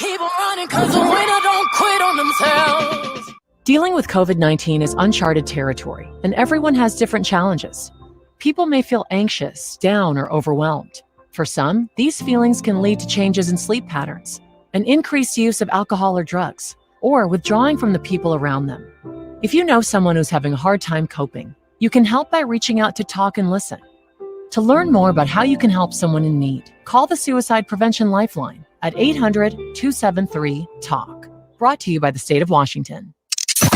keep on running, cause the winner don't quit on themselves. Dealing with COVID-19 is uncharted territory, and everyone has different challenges. People may feel anxious, down, or overwhelmed. For some, these feelings can lead to changes in sleep patterns, an increased use of alcohol or drugs, or withdrawing from the people around them. If you know someone who's having a hard time coping, you can help by reaching out to talk and listen. To learn more about how you can help someone in need, call the Suicide Prevention Lifeline at 800-273-TALK. Brought to you by the state of Washington.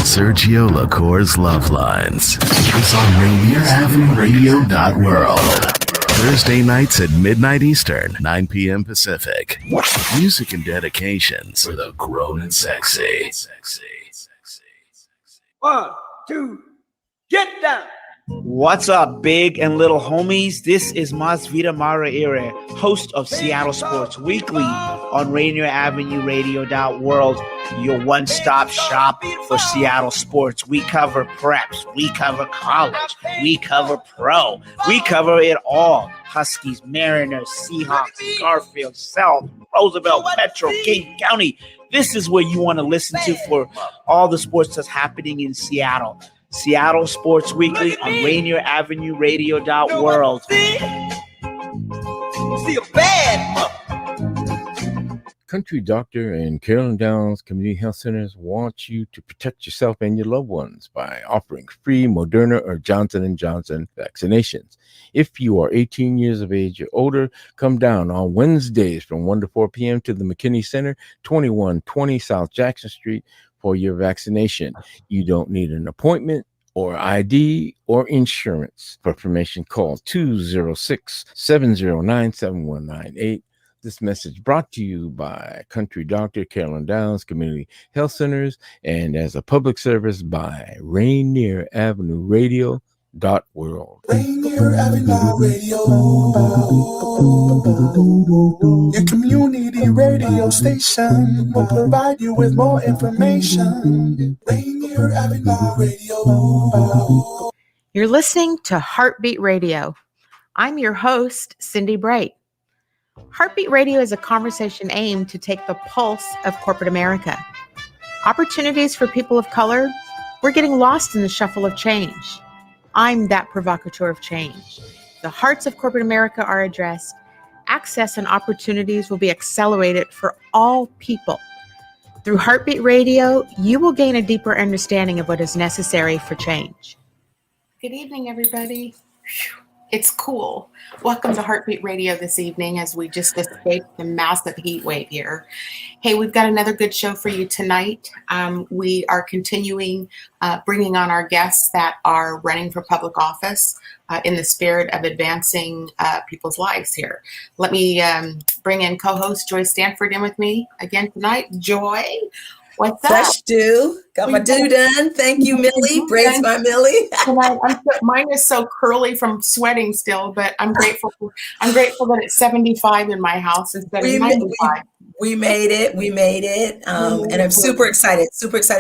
Sergio LaCour's Love Lines is on Rainier Avenue Radio.world. Thursday nights at midnight Eastern, 9 p.m. Pacific. Music and dedications for the grown and sexy. 1, 2, get down. What's up, big and little homies? This is Masvita Maraire, host of Seattle Sports Weekly on Rainier Avenue Radio.world, your one-stop shop for Seattle sports. We cover preps, we cover college, we cover pro, we cover it all. Huskies, Mariners, Seahawks, Garfield, South, Roosevelt, Petro, King County. This is where you want to listen to for all the sports that's happening in Seattle. Seattle Sports Weekly on Rainier Avenue Radio.world. See a bad mother. Country Doctor and Carolyn Downs Community Health Centers want you to protect yourself and your loved ones by offering free Moderna or Johnson & Johnson vaccinations. If you are 18 years of age or older, come down on Wednesdays from 1 to 4 p.m. to the McKinney Center, 2120 South Jackson Street, for your vaccination. You don't need an appointment or ID or insurance. For information, call 206-709-7198. This message brought to you by Country Doctor, Carolyn Downs Community Health Centers, and as a public service by Rainier Avenue Radio.world. Rainier Avenue Radio, your community radio station will provide you with more information. Rainier Avenue Radio. You're listening to Heartbeat Radio. I'm your host, Cindi Bright. Heartbeat Radio is a conversation aimed to take the pulse of corporate America. Opportunities for people of color, we're getting lost in the shuffle of change. I'm that provocateur of change. The hearts of corporate America are addressed. Access and opportunities will be accelerated for all people. Through Heartbeat Radio, you will gain a deeper understanding of what is necessary for change. Good evening, everybody. It's cool. Welcome to Heartbeat Radio this evening as we just escaped the massive heat wave here. Hey, we've got another good show for you tonight. We are continuing bringing on our guests that are running for public office in the spirit of advancing people's lives here. Let me bring in co-host Joy Stanford in with me again tonight. Joy, what's up? Fresh do. Got my do done. Thank you, Millie. Braids my Millie. Mine is so curly from sweating still, but I'm grateful that it's 75 in my house instead of 95. We made it. And I'm super excited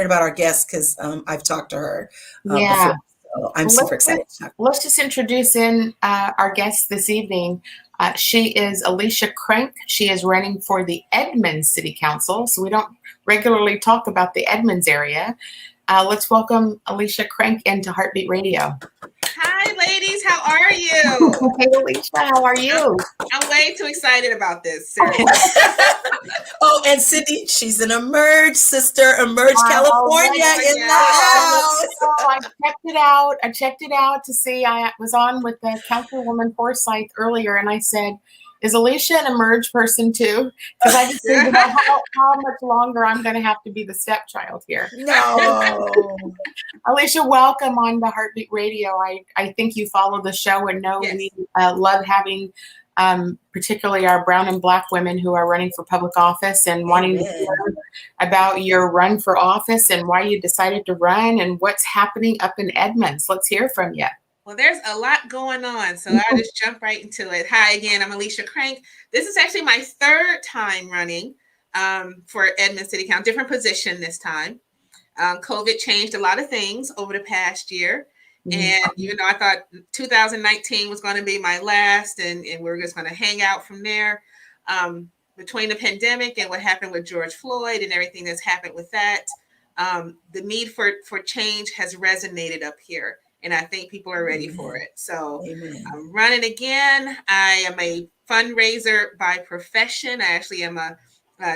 about our guest because I've talked to her before. So I'm super excited. Let's just introduce our guest this evening. She is Alicia Crank. She is running for the Edmonds City Council. So we don't regularly talk about the Edmonds area. Let's welcome Alicia Crank into Heartbeat Radio. Hi, ladies. How are you? Hey, Alicia. How are you? I'm way too excited about this. Oh, and Cindi, she's an Emerge sister, Emerge California in the house. I checked it out to see. I was on with the Councilwoman Forsyth earlier, and I said, is Alicia an Emerge person too? Because I just think about how much longer I'm going to have to be the stepchild here. No. Alicia, welcome on the Heartbeat Radio. I think you follow the show and know we love having particularly our brown and black women who are running for public office and wanting to hear about your run for office and why you decided to run and what's happening up in Edmonds. Let's hear from you. Well, there's a lot going on, so I'll just jump right into it. Hi again, I'm Alicia Crank. This is actually my third time running for Edmonds City Council, different position this time. COVID changed a lot of things over the past year. And even though I thought 2019 was going to be my last and we were just going to hang out from there, between the pandemic and what happened with George Floyd and everything that's happened with that, the need for change has resonated up here. And I think people are ready for it. So I'm running again. I am a fundraiser by profession. I actually am a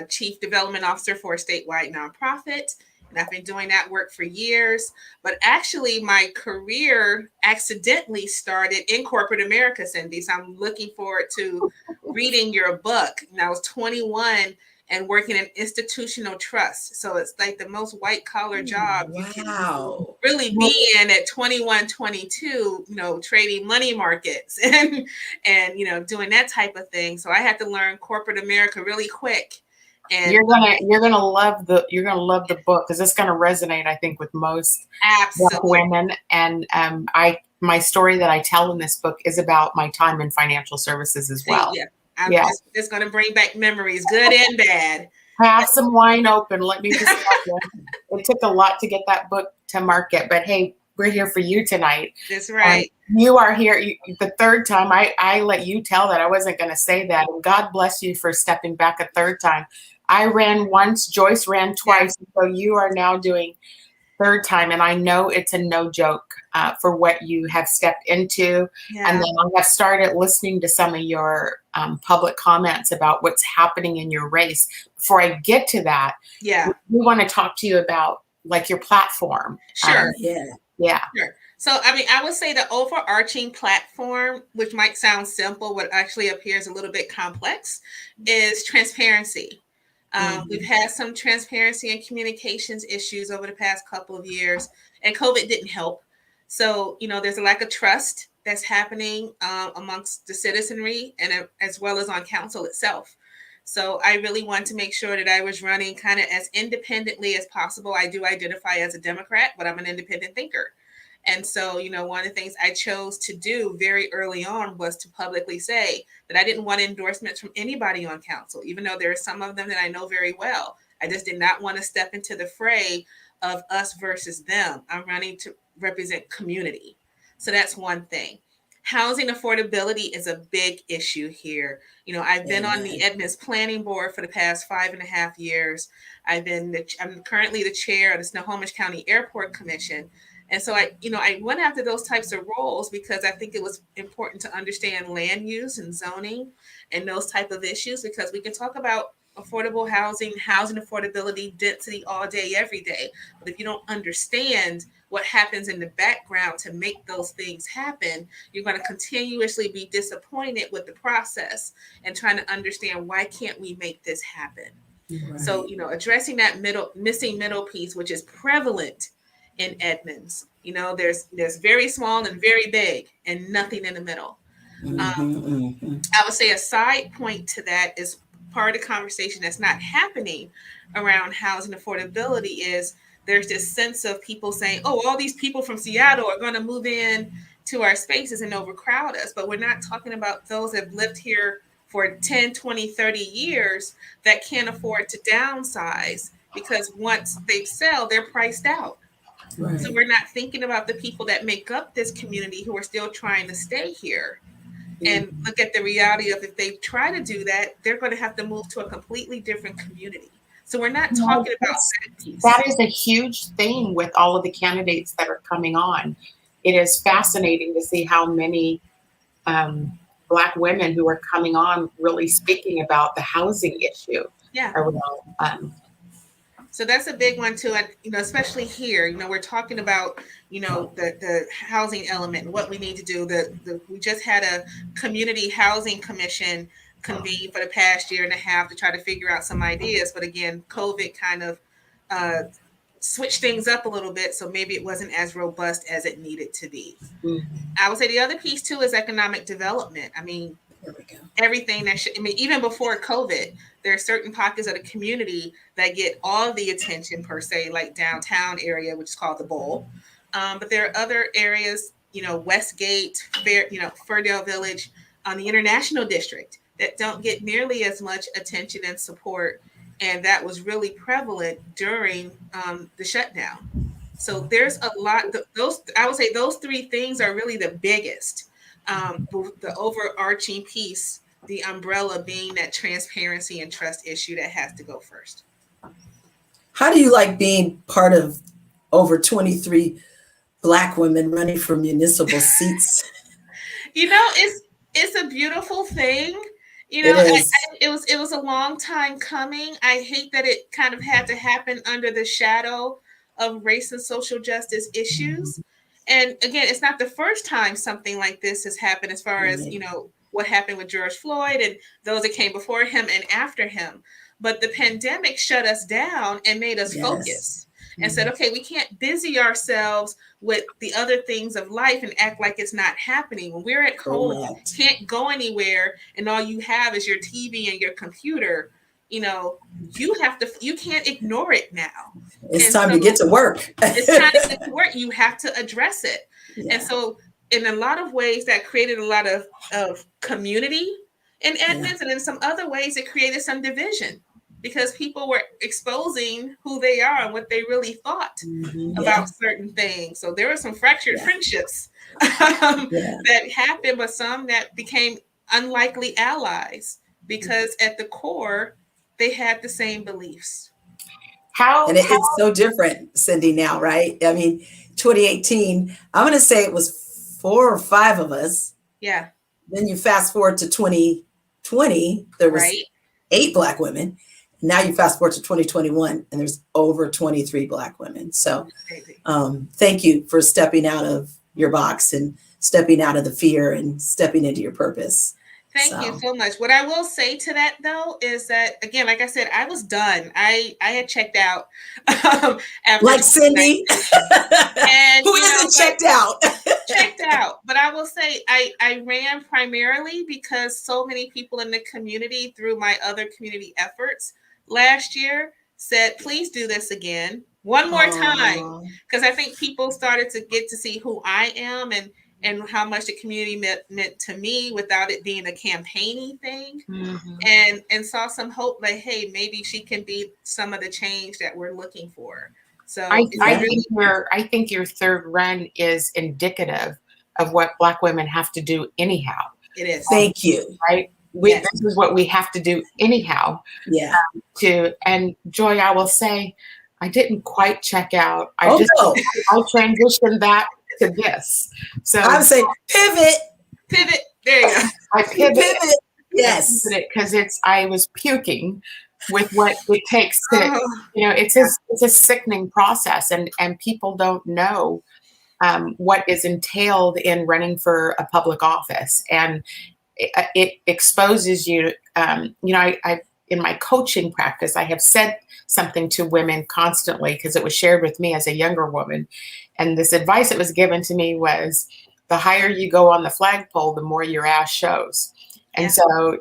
chief development officer for a statewide nonprofit. And I've been doing that work for years. But actually, my career accidentally started in corporate America, Cindi. So I'm looking forward to reading your book. And I was 21 and working in institutional trust. So it's like the most white collar job you can really be in at 21, 22, trading money markets and doing that type of thing. So I had to learn corporate America really quick. And you're gonna love the book because it's gonna resonate, I think, with most Black women. And my story that I tell in this book is about my time in financial services as well. It's gonna bring back memories, good and bad. Have some wine open. Let me just tell you, it took a lot to get that book to market, but hey, we're here for you tonight. That's right. You are here the third time. I let you tell that. I wasn't going to say that. And God bless you for stepping back a third time. I ran once, Joyce ran twice. So you are now doing third time. And I know it's a no joke for what you have stepped into. Yeah. And then I have started listening to some of your public comments about what's happening in your race. Before I get to that, we want to talk to you about like your platform. Sure. Yeah. Sure. So, I would say the overarching platform, which might sound simple, what actually appears a little bit complex, is transparency. We've had some transparency and communications issues over the past couple of years, and COVID didn't help. So, there's a lack of trust that's happening amongst the citizenry and as well as on council itself. So I really wanted to make sure that I was running kind of as independently as possible. I do identify as a Democrat, but I'm an independent thinker. And so, one of the things I chose to do very early on was to publicly say that I didn't want endorsements from anybody on council, even though there are some of them that I know very well. I just did not want to step into the fray of us versus them. I'm running to represent community. So that's one thing. Housing affordability is a big issue here. I've been on the Edmonds Planning Board for the past 5.5 years. I'm currently the chair of the Snohomish County Airport Commission. And so I went after those types of roles because I think it was important to understand land use and zoning and those type of issues, because we can talk about affordable housing affordability, density all day, every day. But if you don't understand what happens in the background to make those things happen, you're going to continuously be disappointed with the process and trying to understand, why can't we make this happen? Right. So, addressing that missing middle piece, which is prevalent in Edmonds. There's very small and very big and nothing in the middle. I would say a side point to that is part of the conversation that's not happening around housing affordability is there's this sense of people saying, oh, all these people from Seattle are going to move in to our spaces and overcrowd us. But we're not talking about those that have lived here for 10, 20, 30 years that can't afford to downsize, because once they sell, they're priced out. Right. So we're not thinking about the people that make up this community who are still trying to stay here. And look at the reality of, if they try to do that, they're going to have to move to a completely different community. So we're not talking about that piece. That is a huge thing with all of the candidates that are coming on. It is fascinating to see how many Black women who are coming on really speaking about the housing issue. Yeah. Around, so that's a big one too, and especially here, we're talking about the housing element and what we need to do. We just had a community housing commission convene for the past year and a half to try to figure out some ideas, but again, COVID kind of switched things up a little bit, so maybe it wasn't as robust as it needed to be. I would say the other piece too is economic development. Everything that even before COVID, there are certain pockets of the community that get all the attention per se, like downtown area, which is called the Bowl. But there are other areas, Westgate, Fairdale Village, on the International District, that don't get nearly as much attention and support. And that was really prevalent during the shutdown. So there's a lot. I would say those three things are really the biggest. The overarching piece the umbrella being that transparency and trust issue that has to go first. How do you like being part of over 23 Black women running for municipal seats? It's a beautiful thing. It was a long time coming. I hate that it kind of had to happen under the shadow of race and social justice issues. And again, it's not the first time something like this has happened as far as, what happened with George Floyd and those that came before him and after him. But the pandemic shut us down and made us focus and said, okay, we can't busy ourselves with the other things of life and act like it's not happening. When we're at home, can't go anywhere, and all you have is your TV and your computer, you can't ignore it now. It's time to get to work. It's time to get to work. You have to address it. Yeah. And so in a lot of ways that created a lot of community in Edmonds, and in some other ways it created some division, because people were exposing who they are and what they really thought about certain things. So there were some fractured friendships that happened, but some that became unlikely allies because at the core, they had the same beliefs. It's so different, Cindi, now, right? I mean, 2018, I'm going to say it was 4 or 5 of us. Yeah. Then you fast forward to 2020, there was 8 Black women. Now you fast forward to 2021 and there's over 23 Black women. So thank you for stepping out of your box and stepping out of the fear and stepping into your purpose. Thank you so much. What I will say to that, though, is that, again, like I said, I was done. I had checked out. After like Cindi? And, who isn't checked out? Checked out. But I will say I ran primarily because so many people in the community, through my other community efforts last year, said, please do this again one more time. Because I think people started to get to see who I am and how much the community meant to me without it being a campaigning thing, and saw some hope like, hey, maybe she can be some of the change that we're looking for. So I think your third run is indicative of what Black women have to do anyhow. It is. Thank you. Right? This is what we have to do anyhow. Yeah. And Joy, I will say, I didn't quite check out. I transitioned that to this. So I would say pivot. There you go. I pivot. Yes. Because I was puking with what it takes to, it's a sickening process, and people don't know what is entailed in running for a public office, and it exposes you. I in my coaching practice, I have said something to women constantly because it was shared with me as a younger woman. And this advice that was given to me was, the higher you go on the flagpole, the more your ass shows. And so,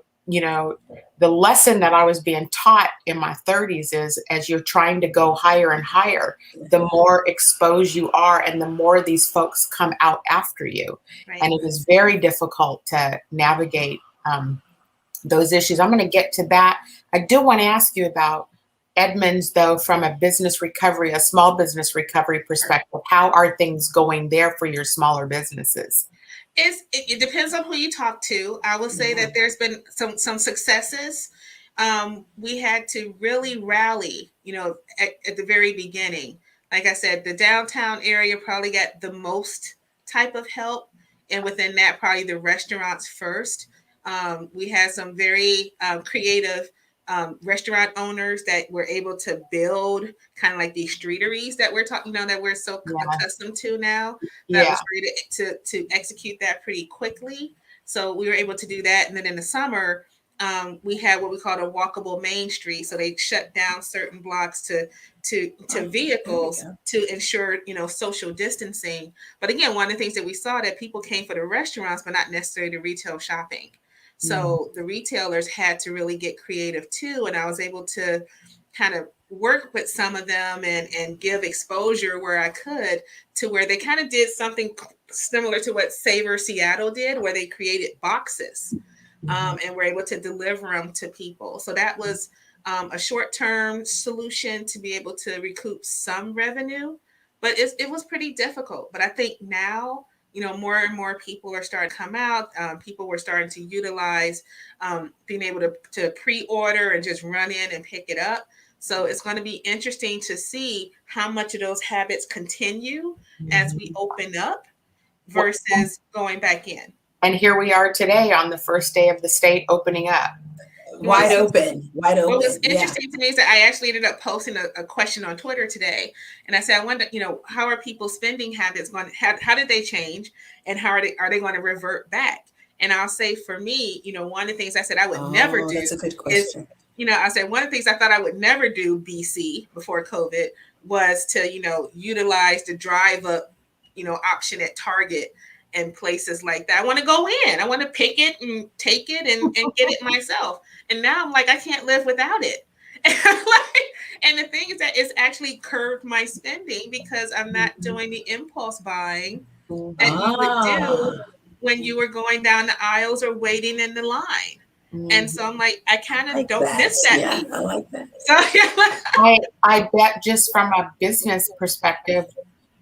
the lesson that I was being taught in my 30s is, as you're trying to go higher and higher, the more exposed you are and the more these folks come out after you. Right. And it is very difficult to navigate those issues. I'm going to get to that. I do want to ask you about Edmonds, though, from a business recovery, a small business recovery perspective. How are things going there for your smaller businesses? It depends on who you talk to. I will say that there's been some successes. We had to really rally, at the very beginning. Like I said, the downtown area probably got the most type of help. And within that, probably the restaurants first. We had some very creative restaurant owners that were able to build kind of like these streeteries that we're talking, that we're so accustomed to now. That was ready to execute that pretty quickly. So we were able to do that. And then in the summer, we had what we called a walkable main street. So they shut down certain blocks to vehicles to ensure, social distancing. But again, one of the things that we saw, that people came for the restaurants, but not necessarily the retail shopping. So the retailers had to really get creative too. And I was able to kind of work with some of them and give exposure where I could, to where they kind of did something similar to what Savor Seattle did, where they created boxes and were able to deliver them to people. So that was a short-term solution to be able to recoup some revenue, but it was pretty difficult. But I think now more and more people are starting to come out. People were starting to utilize being able to pre-order and just run in and pick it up. So it's going to be interesting to see how much of those habits continue as we open up versus going back in. And here we are today on the first day of the state opening up. Wide open. What was interesting to me is that I actually ended up posting a question on Twitter today. And I said, I wonder, how are people's spending habits going? How did they change? And how are they going to revert back? And I'll say for me, one of the things I said I would never do that's a good question. is, I said one of the things I thought I would never do BC before COVID was to, utilize the drive up, option at Target and places like that. I want to go in. I want to pick it and take it and get it myself. And now I'm like, I can't live without it. And the thing is that it's actually curbed my spending because I'm not doing the impulse buying that you would do when you were going down the aisles or waiting in the line. And so I'm like, I kind of don't miss that. Yeah, I like that. So, I bet just from a business perspective,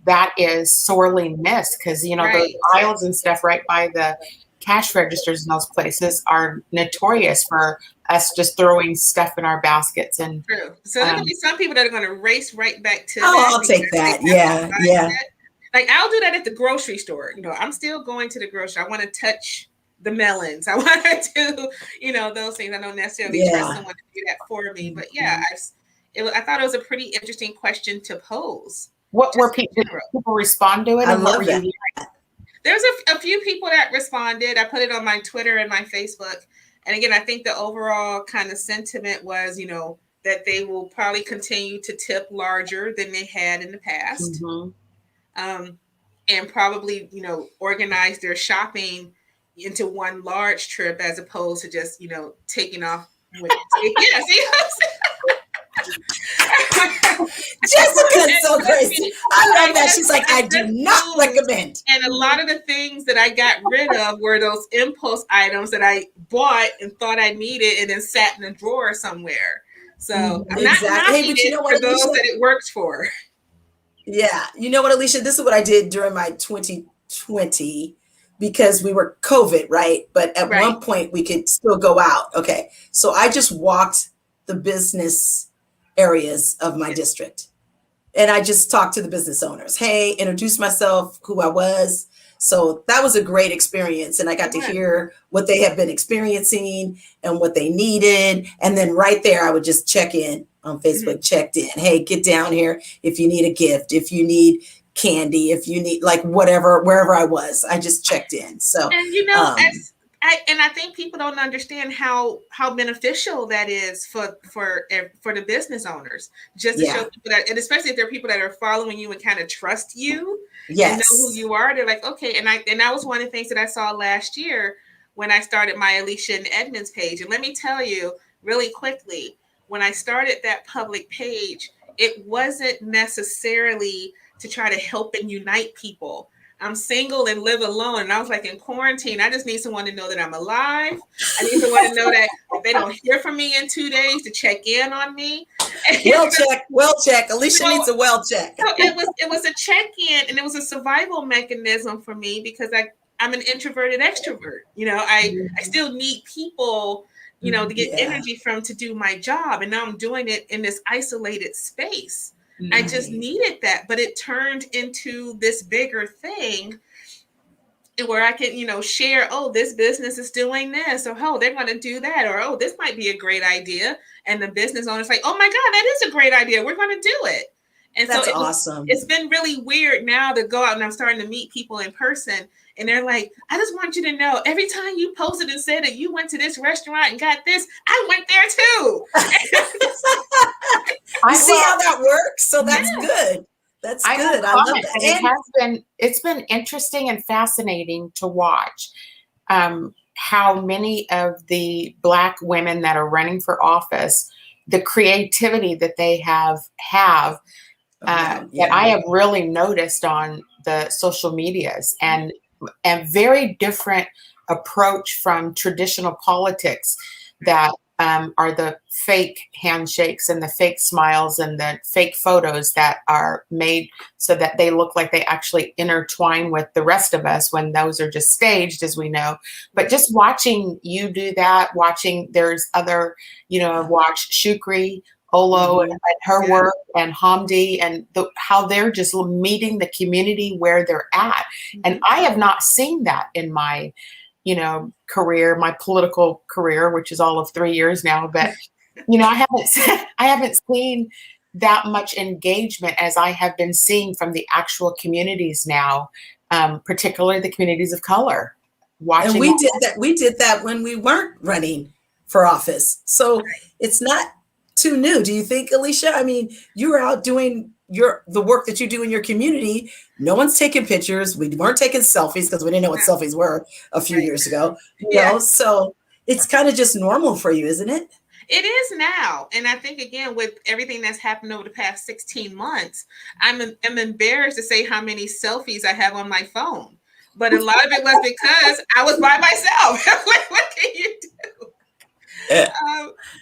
that is sorely missed because, those aisles and stuff right by the cash registers in those places are notorious for us just throwing stuff in our baskets. And true. So there's going to be some people that are going to race right back to I'll take that. Yeah. Like I'll do that at the grocery store. I'm still going to the grocery. I want to touch the melons. I want to do, those things. I don't necessarily trust someone to do that for me. But I thought it was a pretty interesting question to pose. What were people respond to it? I love that. There's a few people that responded. I put it on my Twitter and my Facebook. And again, I think the overall kind of sentiment was, that they will probably continue to tip larger than they had in the past. And probably, organize their shopping into one large trip as opposed to just, taking off. Jessica's so crazy. I love that. She's like, I do not recommend. And a lot of the things that I got rid of were those impulse items that I bought and thought I needed and then sat in a drawer somewhere. So I'm not knocking it for those that it works for. Yeah. You know what, Alicia? This is what I did during my 2020 because we were COVID, right? But at one point we could still go out. Okay. So I just walked the business areas of my district. And I just talked to the business owners. Hey, introduced myself, who I was. So that was a great experience. And I got to hear what they have been experiencing and what they needed. And then right there, I would just check in on Facebook, checked in. Hey, get down here if you need a gift, if you need candy, if you need like whatever, wherever I was, I just checked in. So, and I think people don't understand how beneficial that is for the business owners, just to show people that, and especially if there are people that are following you and kind of trust you and know who you are. They're like, okay. And that was one of the things that I saw last year when I started my Alicia and Edmonds page. And let me tell you really quickly, when I started that public page, it wasn't necessarily to try to help and unite people. I'm single and live alone. And I was like, in quarantine, I just need someone to know that I'm alive. I need someone to know that if they don't hear from me in 2 days, to check in on me. Well check. Alicia needs a well check. So it was a check-in, and it was a survival mechanism for me because I'm an introverted extrovert. I still need people, to get energy from to do my job. And now I'm doing it in this isolated space. I just needed that, but it turned into this bigger thing where I can, share, oh, this business is doing this, or oh, they're going to do that, or oh, this might be a great idea. And the business owner's like, oh my God, that is a great idea. We're going to do it. And that's awesome. It's been really weird now to go out and I'm starting to meet people in person. And they're like, I just want you to know, every time you posted and said that you went to this restaurant and got this, I went there too. You see how that works? So that's good. That's good. I love that. It's been interesting and fascinating to watch how many of the Black women that are running for office, the creativity that they have that I have really noticed on the social medias, and a very different approach from traditional politics that are the fake handshakes and the fake smiles and the fake photos that are made so that they look like they actually intertwine with the rest of us when those are just staged, as we know. But just watching you do that, watching there's other, I've watched Shukri, Olo and her work, and Hamdi, and how they're just meeting the community where they're at. And I have not seen that in my career, my political career, which is all of 3 years now. But, I haven't seen that much engagement as I have been seeing from the actual communities now, particularly the communities of color. Watching and we did that when we weren't running for office. So it's not too new. Do you think, Alicia? I mean, you were out doing the work that you do in your community. No one's taking pictures. We weren't taking selfies because we didn't know what selfies were a few years ago. You know, so it's kind of just normal for you, isn't it? It is now. And I think, again, with everything that's happened over the past 16 months, I'm embarrassed to say how many selfies I have on my phone. But a lot of it was because I was by myself. What can you do?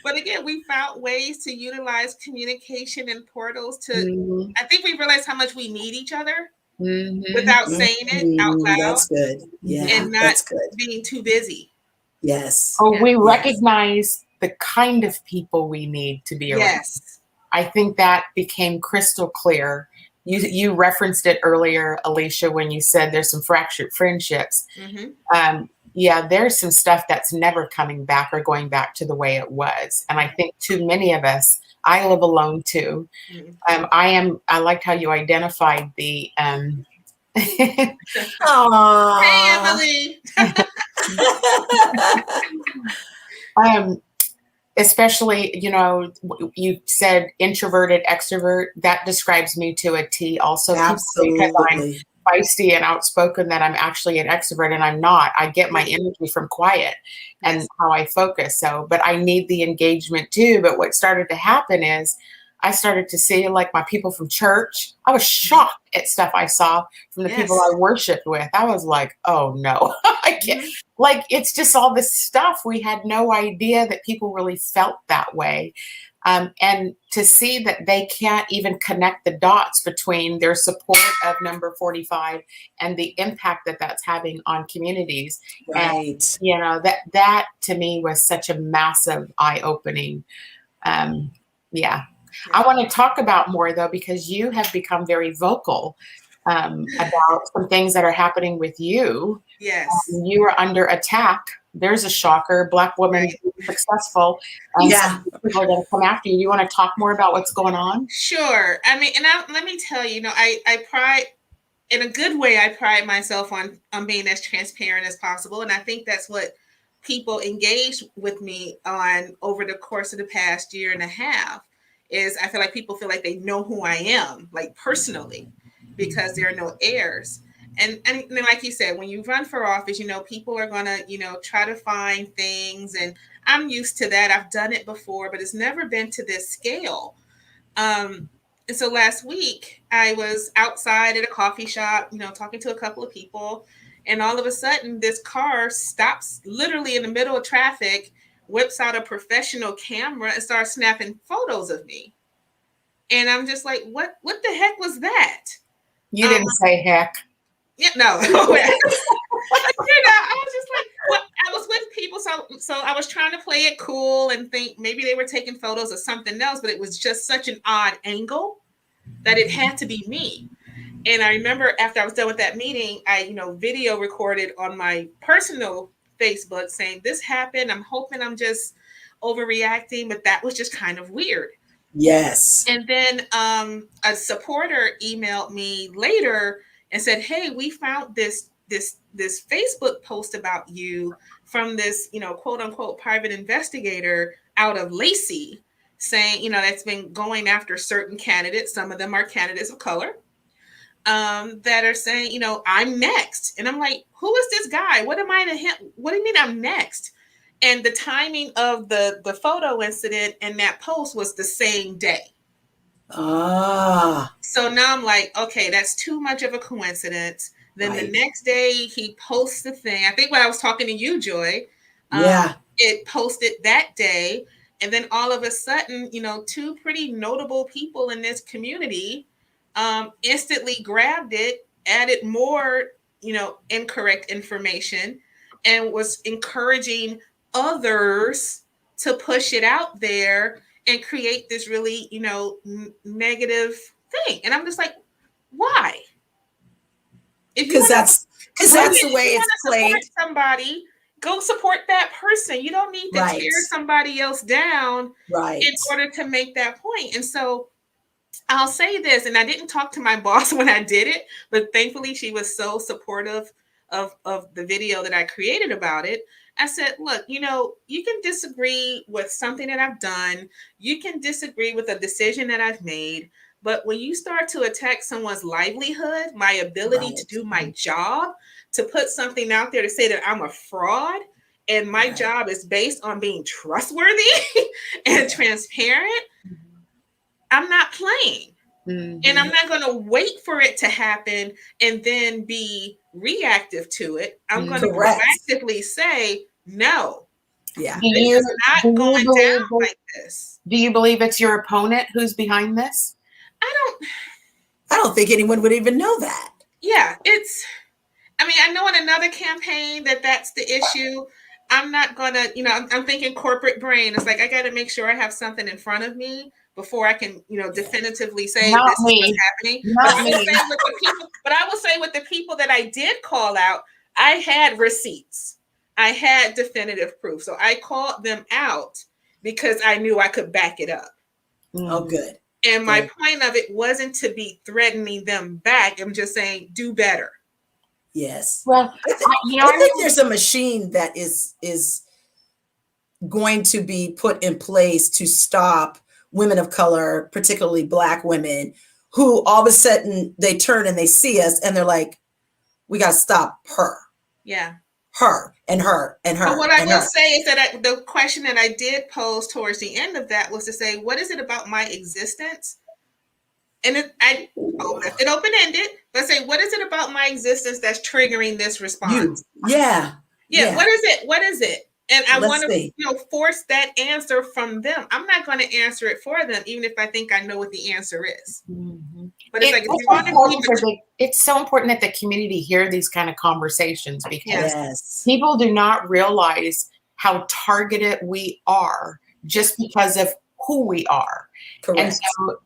But again, we found ways to utilize communication and portals to, I think we realized how much we need each other without saying it out loud. That's good. Yeah, and not being too busy. Yes. Oh, we recognize the kind of people we need to be around. Yes. I think that became crystal clear. You referenced it earlier, Alicia, when you said there's some fractured friendships. Yeah, there's some stuff that's never coming back or going back to the way it was. And I think too many of us, I live alone too. I liked how you identified the Hey, Emily. Especially, you said introverted, extrovert. That describes me to a T also. Absolutely. Because I'm feisty and outspoken, that I'm actually an extrovert, and I'm not. I get my energy from quiet and how I focus. So, but I need the engagement too. But what started to happen is I started to see, like, my people from church. I was shocked at stuff I saw from the people I worshiped with. I was like, oh no, I can't. Like, it's just all this stuff. We had no idea that people really felt that way. And to see that they can't even connect the dots between their support of number 45 and the impact that that's having on communities. Right. And, that to me was such a massive eye-opening. Yeah. I want to talk about more, though, because you have become very vocal about some things that are happening with you. Yes. You are under attack. There's a shocker. Black women successful. Some people are going to come after you. You want to talk more about what's going on? Sure. I mean, and let me tell you, I pride, in a good way, I pride myself on being as transparent as possible. And I think that's what people engaged with me on over the course of the past year and a half. Is I feel like people feel like they know who I am, like personally, because there are no heirs. And then, like you said, when you run for office, people are going to, try to find things. And I'm used to that. I've done it before, but it's never been to this scale. And so last week I was outside at a coffee shop, talking to a couple of people. And all of a sudden this car stops literally in the middle of traffic, whips out a professional camera and starts snapping photos of me. And I'm just like, what the heck was that? You didn't say heck. Yeah, no. I was just like, I was with people. So I was trying to play it cool and think maybe they were taking photos of something else, but it was just such an odd angle that it had to be me. And I remember after I was done with that meeting, I, video recorded on my personal Facebook saying this happened. I'm hoping I'm just overreacting, but that was just kind of weird. Yes. And then a supporter emailed me later and said, hey, we found this Facebook post about you from this, quote unquote private investigator out of Lacey, saying, that's been going after certain candidates. Some of them are candidates of color. That are saying, I'm next. And I'm like, who is this guy? What am I to him? What do you mean I'm next? And the timing of the photo incident and that post was the same day. So now I'm like, okay, that's too much of a coincidence. Then the next day he posts the thing. I think when I was talking to you, Joy, It posted that day. And then all of a sudden, two pretty notable people in this community instantly grabbed it, added more, incorrect information, and was encouraging others to push it out there and create this really, negative thing. And I'm just like, why? Because that's the way it's played. Somebody, go support that person. You don't need to tear somebody else down in order to make that point. And so I'll say this, and I didn't talk to my boss when I did it, but thankfully she was so supportive of the video that I created about it. I said, look, you can disagree with something that I've done. You can disagree with a decision that I've made. But when you start to attack someone's livelihood, my ability to do my job, to put something out there to say that I'm a fraud, and my job is based on being trustworthy and transparent, I'm not playing. And I'm not going to wait for it to happen and then be reactive to it. I'm going to proactively say, no. Yeah. This is not going down like this. Do you believe it's your opponent who's behind this? I don't think anyone would even know that. Yeah, I know in another campaign that's the issue. I'm not going to, I'm thinking corporate brain. It's like, I got to make sure I have something in front of me before I can, definitively say this is what's happening. But I will say with the people that I did call out, I had receipts. I had definitive proof. So I called them out because I knew I could back it up. Oh, good. And my point of it wasn't to be threatening them back. I'm just saying, do better. Yes. Well, I think there's a machine that is going to be put in place to stop women of color, particularly Black women, who all of a sudden they turn and they see us and they're like, we got to stop her. Yeah. Her and her and her. But what I will say is that the question that I did pose towards the end of that was to say, what is it about my existence? And it open-ended, but say, what is it about my existence that's triggering this response? Yeah. What is it? What is it? And I want to force that answer from them. I'm not going to answer it for them, even if I think I know what the answer is. Mm-hmm. But it's like, if you want to it's so important that the community hear these kind of conversations, because Yes. people do not realize how targeted we are just because of who we are. Correct. And so,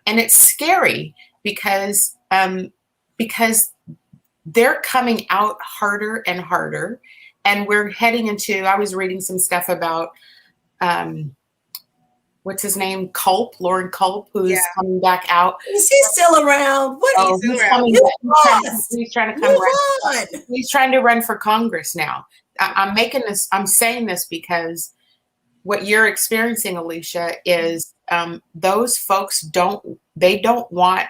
and it's scary because they're coming out harder and harder. And we're heading into, I was reading some stuff about, what's his name? Lauren Culp, who's coming back out. Is he still around? He's trying to come run. He's trying to run for Congress now. I'm saying this because what you're experiencing, Alicia, is those folks don't want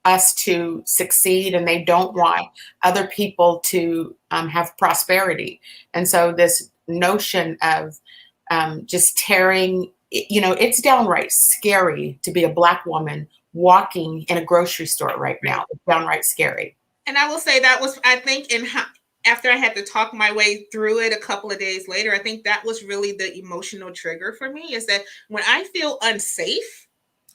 us to succeed, and they don't want other people to have prosperity. And so this notion of just tearing, it's downright scary to be a Black woman walking in a grocery store right now. It's downright scary. And I will say that was, I think, after I had to talk my way through it a couple of days later, I think that was really the emotional trigger for me, is that when I feel unsafe,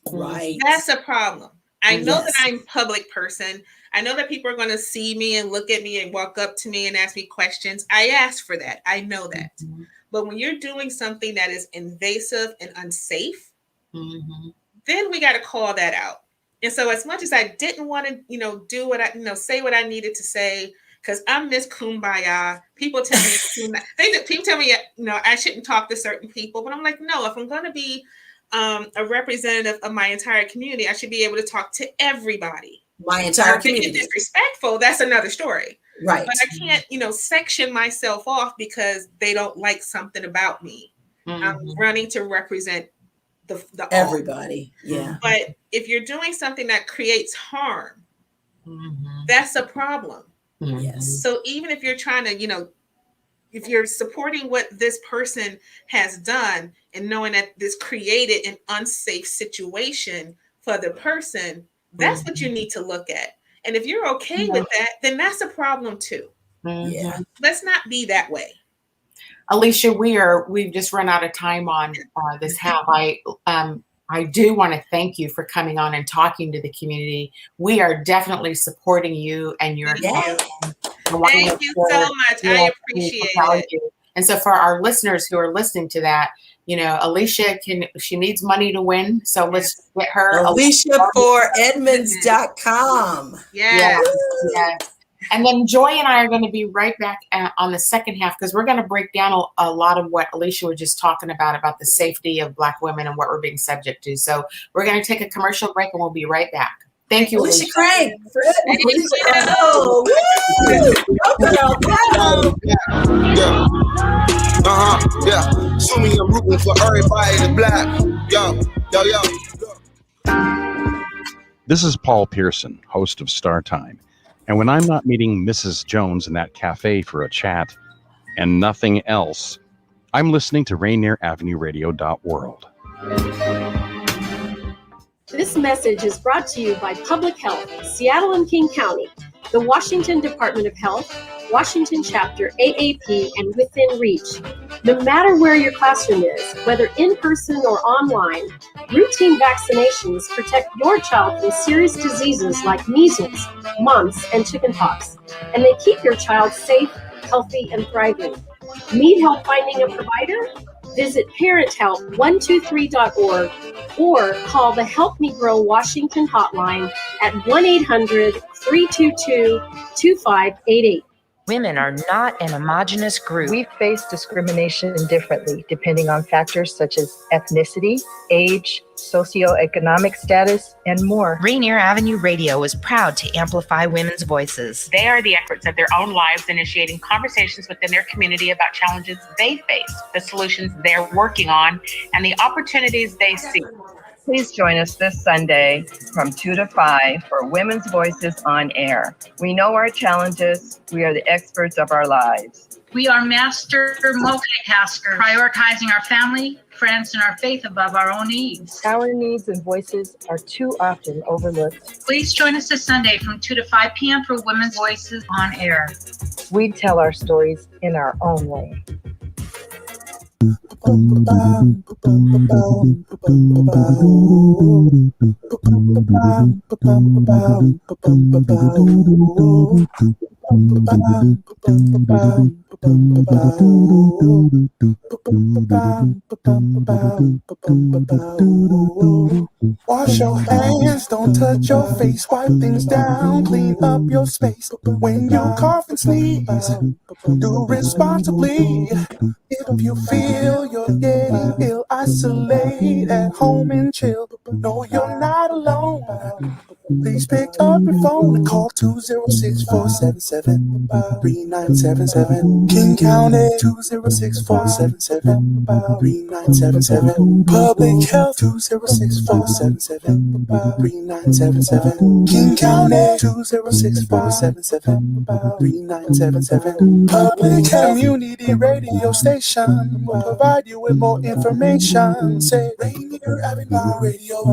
that's a problem. I know that I'm a public person. I know that people are going to see me and look at me and walk up to me and ask me questions. I asked for that. I know that. Mm-hmm. But when you're doing something that is invasive and unsafe, then we got to call that out. And so as much as I didn't want to, do what I, say what I needed to say, because I'm Miss Kumbaya. People tell me, people tell me, I shouldn't talk to certain people. But I'm like, no, if I'm going to be a representative of my entire community, I should be able to talk to everybody. My entire community. If it's disrespectful, that's another story. Right. But I can't, section myself off because they don't like something about me. I'm running to represent the everybody. Yeah. But if you're doing something that creates harm, that's a problem. Yes. So even if you're trying to, if you're supporting what this person has done and knowing that this created an unsafe situation for the person, that's what you need to look at. And if you're okay with that, then that's a problem too. Yeah. Let's not be that way. Alicia, we've just run out of time on this half. I do want to thank you for coming on and talking to the community. We are definitely supporting you and your Thank you so much. I appreciate it. And so for our listeners who are listening to that, Alicia she needs money to win. So let's get her. AliciaForEdmonds.com. Yes. And then Joy and I are going to be right back on the second half, because we're going to break down a lot of what Alicia was just talking about the safety of Black women and what we're being subject to. So we're going to take a commercial break and we'll be right back. Thank you, Alicia Alicia. Crank. Yeah. Assuming I'm rooting for everybody that's Black. Yo. This is Paul Pearson, host of Star Time. And when I'm not meeting Mrs. Jones in that cafe for a chat and nothing else, I'm listening to Rainier Avenue Radio.world. This message is brought to you by Public Health, Seattle and King County, the Washington Department of Health, Washington Chapter AAP, and Within Reach. No matter where your classroom is, whether in person or online, routine vaccinations protect your child from serious diseases like measles, mumps, and chickenpox, and they keep your child safe, healthy, and thriving. Need help finding a provider? Visit parenthelp123.org or call the Help Me Grow Washington hotline at 1-800-322-2588. Women are not an homogenous group. We face discrimination differently depending on factors such as ethnicity, age, socioeconomic status, and more. Rainier Avenue Radio is proud to amplify women's voices. They are the experts of their own lives, initiating conversations within their community about challenges they face, the solutions they're working on, and the opportunities they see. Please join us this Sunday from 2 to 5 for Women's Voices on Air. We know our challenges. We are the experts of our lives. We are master multitaskers, prioritizing our family, friends, and our faith above our own needs. Our needs and voices are too often overlooked. Please join us this Sunday from 2 to 5 p.m. for Women's Voices on Air. We tell our stories in our own way. Wash your hands, don't touch your face, wipe things down, clean up your space. When you cough and sneeze, do responsibly. If you feel you're getting ill, isolate at home and chill. No, you're not alone. Please pick up your phone and call 206-477-3977. King County 206-477-3977. Public Health 206-477-3977. King County 206-477-3977. Public Health Community Radio Station will provide you with more information. Say Rainier Avenue Radio.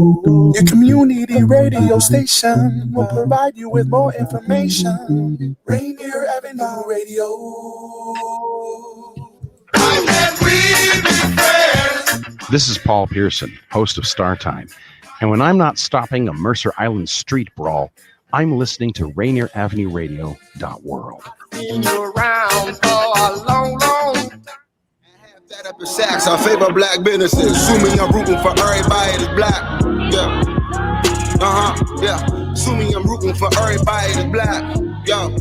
Your community radio station will provide you with more information. Rainier Avenue Radio. This is Paul Pearson, host of Star Time. And when I'm not stopping a Mercer Island street brawl, I'm listening to Rainier Avenue Radio.world. Been around for a long that up in Saks, I favor Black businesses. Assuming I'm rooting for everybody that's Black. Yeah. Yeah. Assuming I'm rooting for everybody that's Black. Yo.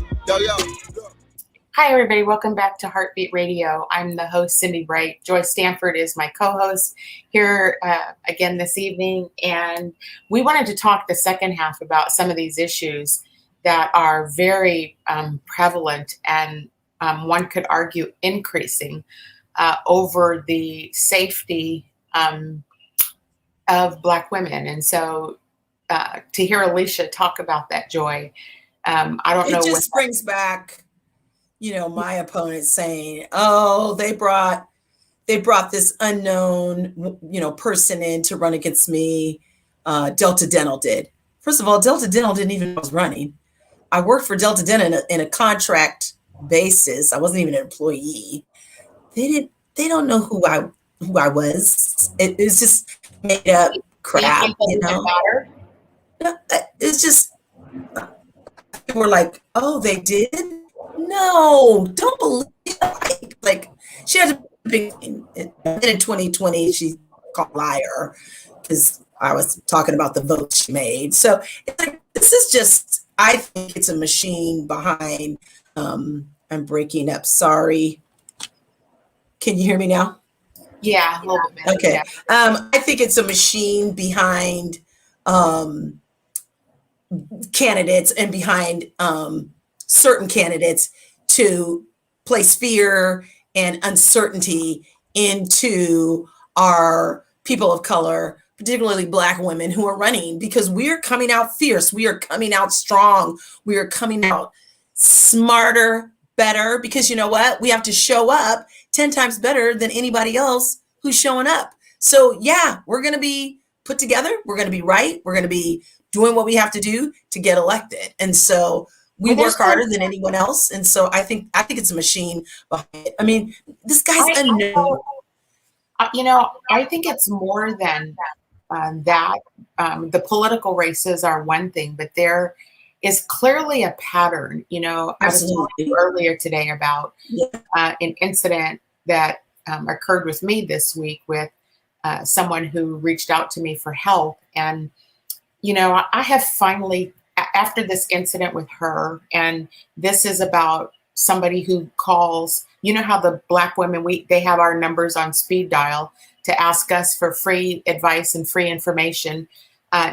Hi, everybody. Welcome back to Heartbeat Radio. I'm the host, Cindi Bright. Joy Stanford is my co-host here again this evening. And we wanted to talk the second half about some of these issues that are very prevalent and one could argue increasing over the safety of Black women. And so to hear Alicia talk about that, Joy, I don't know. It just brings back, my opponent saying, oh, they brought this unknown, person in to run against me. Delta Dental did. First of all, Delta Dental didn't even know I was running. I worked for Delta Dental in a contract basis. I wasn't even an employee. They don't know who I was. It's just made up crap, you know. It's just people were like, oh, they did? No, don't believe it. Like she had a big in 2020, she called liar because I was talking about the votes she made. So it's like, this is just, I think it's a machine behind, I'm breaking up. Sorry. Can you hear me now? Yeah, a little bit. Okay. Yeah. I think it's a machine behind candidates and behind certain candidates to place fear and uncertainty into our people of color, particularly Black women who are running, because we are coming out fierce. We are coming out strong. We are coming out smarter, better, because you know what? We have to show up 10 times better than anybody else who's showing up. So yeah, we're going to be put together. We're going to be right. We're going to be doing what we have to do to get elected. And so we work harder than anyone else. And so I think it's a machine behind it. I mean, this guy's unknown. You know, I think it's more than that. The political races are one thing, but there is clearly a pattern. You know, I was talking earlier today about an incident that occurred with me this week with someone who reached out to me for help. And, you know, I have finally, after this incident with her, and this is about somebody who calls, you know how the Black women, they have our numbers on speed dial to ask us for free advice and free information,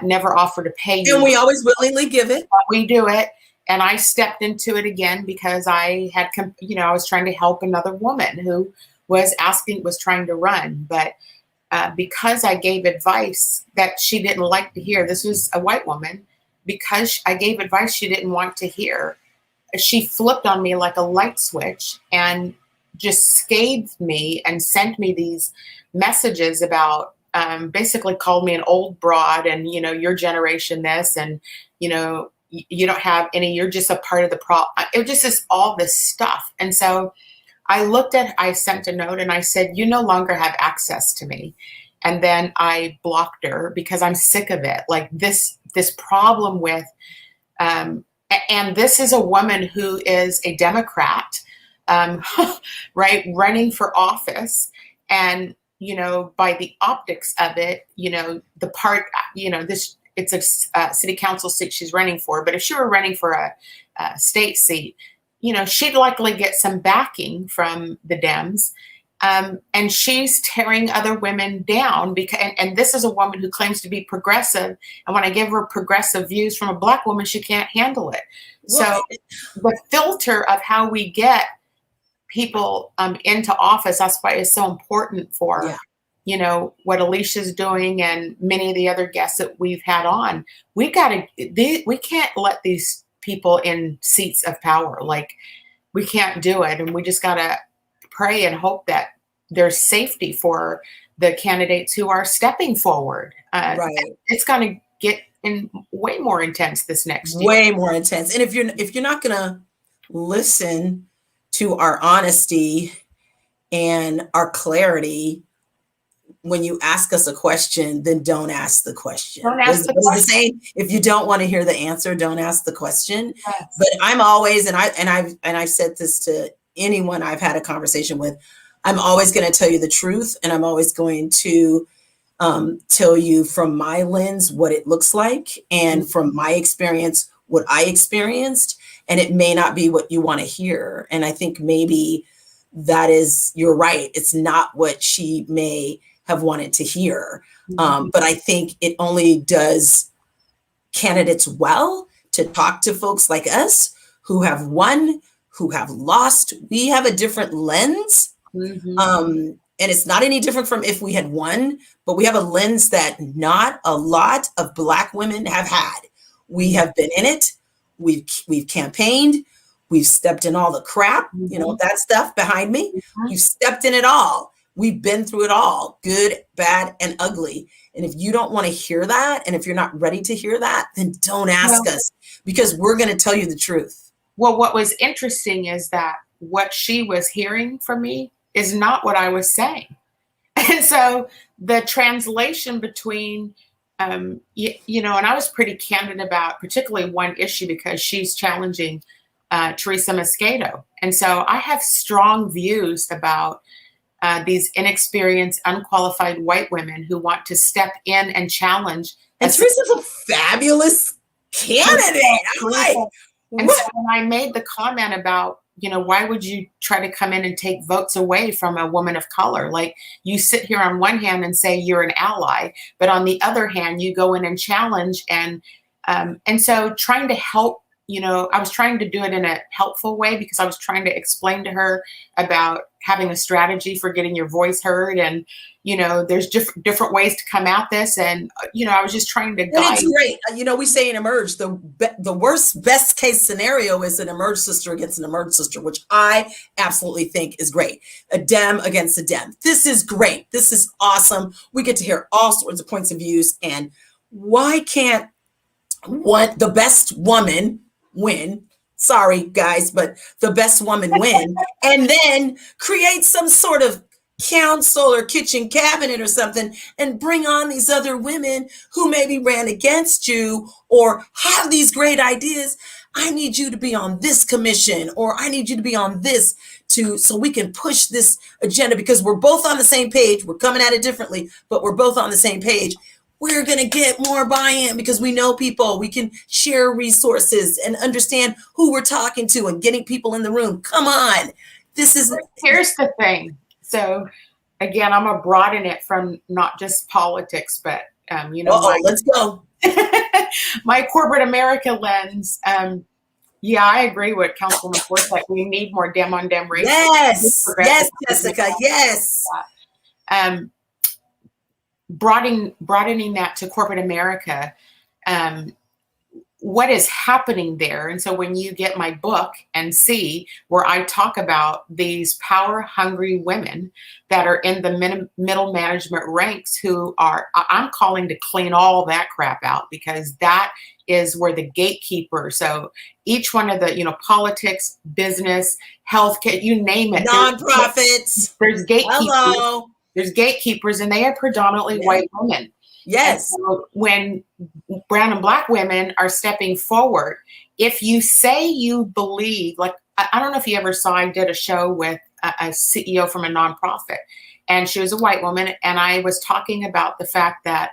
never offer to pay you. And we always willingly give it. But we do it. And I stepped into it again because I had, I was trying to help another woman who was trying to run. But because I gave advice that she didn't like to hear, this was a white woman, because I gave advice she didn't want to hear, she flipped on me like a light switch and just scathed me and sent me these messages about, basically called me an old broad and, you know, your generation this, and, you know, you don't have any, you're just a part of the problem. It just is all this stuff. And so I sent a note and I said, you no longer have access to me. And then I blocked her because I'm sick of it. Like this problem with, and this is a woman who is a Democrat, right, running for office. And, you know, by the optics of it, you know, the part, you know, it's a city council seat she's running for. But if she were running for a state seat, you know, she'd likely get some backing from the Dems. And she's tearing other women down because, and this is a woman who claims to be progressive. And when I give her progressive views from a Black woman, she can't handle it. So the filter of how we get people into office, that's why it's so important for, you know, what Alicia's doing and many of the other guests that we've had on. We can't let these people in seats of power. Like, we can't do it. And we just got to pray and hope that there's safety for the candidates who are stepping forward. Right. It's going to get way more intense this next year. Way more intense. And if you're not going to listen to our honesty and our clarity, when you ask us a question, then don't ask the question. Don't ask the question. What is the saying? If you don't want to hear the answer, don't ask the question. Yes. But I'm always, and I've said this to anyone I've had a conversation with, I'm always going to tell you the truth, and I'm always going to tell you from my lens what it looks like, and from my experience what I experienced. And it may not be what you want to hear. And I think maybe you're right. It's not what she may have wanted to hear. But I think it only does candidates well to talk to folks like us who have won, who have lost. We have a different lens. And it's not any different from if we had won, but we have a lens that not a lot of Black women have had. We have been in it. We've campaigned. We've stepped in all the crap, you know, that stuff behind me. We've stepped in it all. We've been through it all, good, bad, and ugly. And if you don't want to hear that, and if you're not ready to hear that, then don't ask us, because we're going to tell you the truth. Well, what was interesting is that what she was hearing from me is not what I was saying. And so the translation between, and I was pretty candid about particularly one issue because she's challenging Teresa Mosquito. And so I have strong views about these inexperienced, unqualified white women who want to step in and challenge. And Teresa's a fabulous candidate. I'm like, and so when I made the comment about, why would you try to come in and take votes away from a woman of color? Like, you sit here on one hand and say you're an ally, but on the other hand, you go in and challenge. And so trying to help, I was trying to do it in a helpful way because I was trying to explain to her about having a strategy for getting your voice heard. And, there's different ways to come at this. And, I was just trying to guide. And it's great. We say in Emerge, the best case scenario is an Emerge sister against an Emerge sister, which I absolutely think is great. A Dem against a Dem. This is great. This is awesome. We get to hear all sorts of points of views. And why can't the best woman win? Sorry, guys, but the best woman win, and then create some sort of council or kitchen cabinet or something and bring on these other women who maybe ran against you or have these great ideas. I need you to be on this commission, or I need you to be on this so we can push this agenda because we're both on the same page. We're coming at it differently, but we're both on the same page. We're going to get more buy-in because we know people. We can share resources and understand who we're talking to and getting people in the room. Come on. Here's the thing. So again, I'm going to broaden it from not just politics, but, let's go. My corporate America lens. I agree with Councilwoman Forsythe. We need more Dem on Dem races. Yes, Jessica. Yes. Broadening that to corporate America, what is happening there. And so when you get my book and see where I talk about these power hungry women that are in the middle management ranks who I'm calling to clean all that crap out, because that is where the gatekeeper. So each one of the, politics, business, healthcare, you name it. Nonprofits. There's gatekeepers. Hello. There's gatekeepers, and they are predominantly white women. Yes. So when brown and black women are stepping forward, if you say you believe, like, I don't know if you ever saw, I did a show with a CEO from a nonprofit, and she was a white woman. And I was talking about the fact that,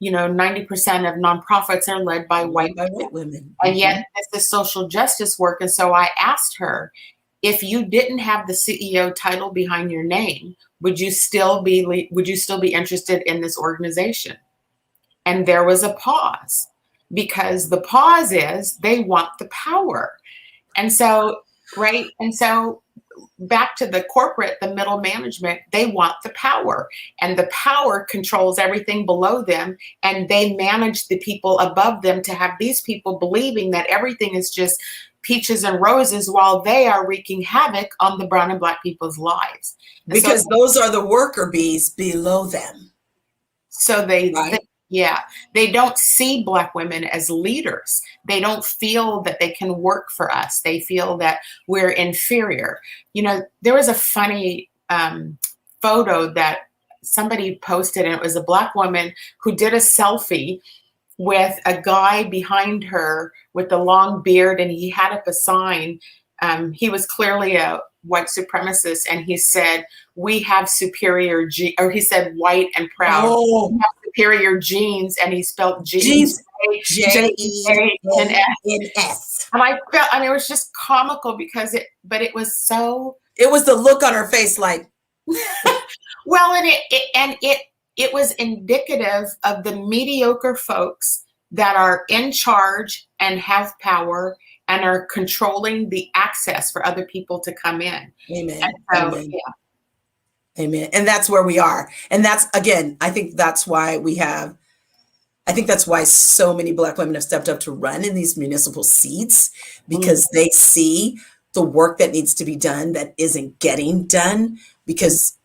90% of nonprofits are led by white women. And yet this is social justice work. And so I asked her, if you didn't have the CEO title behind your name, would you still be interested in this organization? And there was a pause, because the pause is they want the power. And so, right. And so back to the corporate, the middle management, they want the power, and the power controls everything below them. And they manage the people above them to have these people believing that everything is just peaches and roses while they are wreaking havoc on the brown and black people's lives. Because those are the worker bees below them. So they don't see black women as leaders. They don't feel that they can work for us. They feel that we're inferior. There was a funny photo that somebody posted, and it was a black woman who did a selfie with a guy behind her with a long beard, and he had up a sign. He was clearly a white supremacist, and he said, "We have superior or he said, "White and proud." Oh. We have superior genes, and he spelled genes J-E-N-S. And I felt, it was just comical because it was so. It was the look on her face, like. Well, it was indicative of the mediocre folks that are in charge and have power and are controlling the access for other people to come in. Amen. And so, Amen. Amen. And that's where we are. And that's, again, I think that's why so many black women have stepped up to run in these municipal seats, because they see the work that needs to be done that isn't getting done, because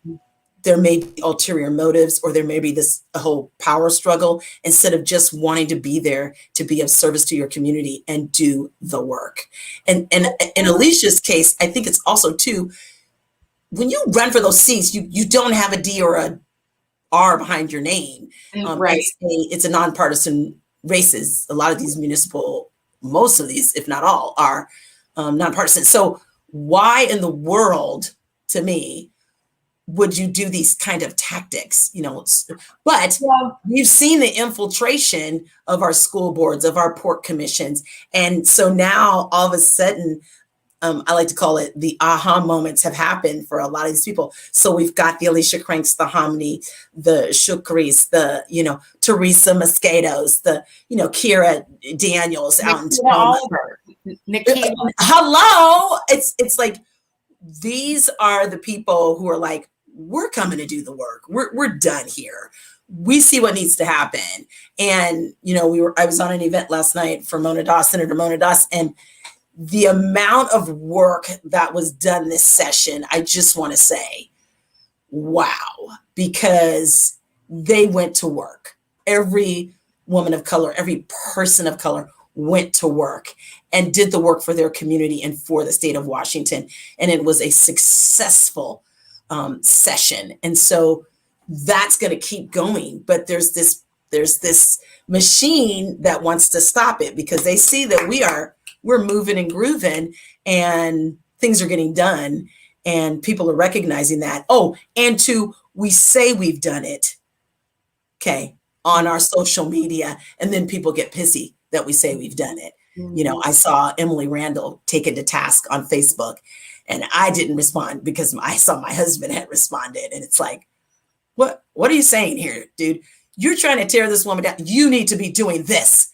there may be ulterior motives, or there may be this whole power struggle, instead of just wanting to be there to be of service to your community and do the work. And in Alicia's case, I think it's also too, when you run for those seats, you don't have a D or a R behind your name. Right. It's a nonpartisan races. A lot of these municipal, most of these, if not all, are nonpartisan. So why in the world, to me, would you do these kind of tactics? But we've seen the infiltration of our school boards, of our port commissions. And so now all of a sudden, I like to call it the aha moments have happened for a lot of these people. So we've got the Alicia Cranks, the Hominy, the Shukris, the, Teresa Mosquitoes, the, Kira Daniels out in Tacoma. Hello. It's like, these are the people who are like, we're coming to do the work. We're done here. We see what needs to happen. And, I was on an event last night for Senator Mona Doss, and the amount of work that was done this session, I just want to say, wow, because they went to work. Every woman of color, every person of color went to work and did the work for their community and for the state of Washington. And it was a successful session. And so that's going to keep going. But there's this machine that wants to stop it, because they see that we're moving and grooving and things are getting done and people are recognizing that. Oh, and we say we've done it, okay, on our social media, and then people get pissy that we say we've done it. Mm-hmm. I saw Emily Randall taken to task on Facebook, and I didn't respond because I saw my husband had responded. And it's like, what are you saying here, dude? You're trying to tear this woman down. You need to be doing this.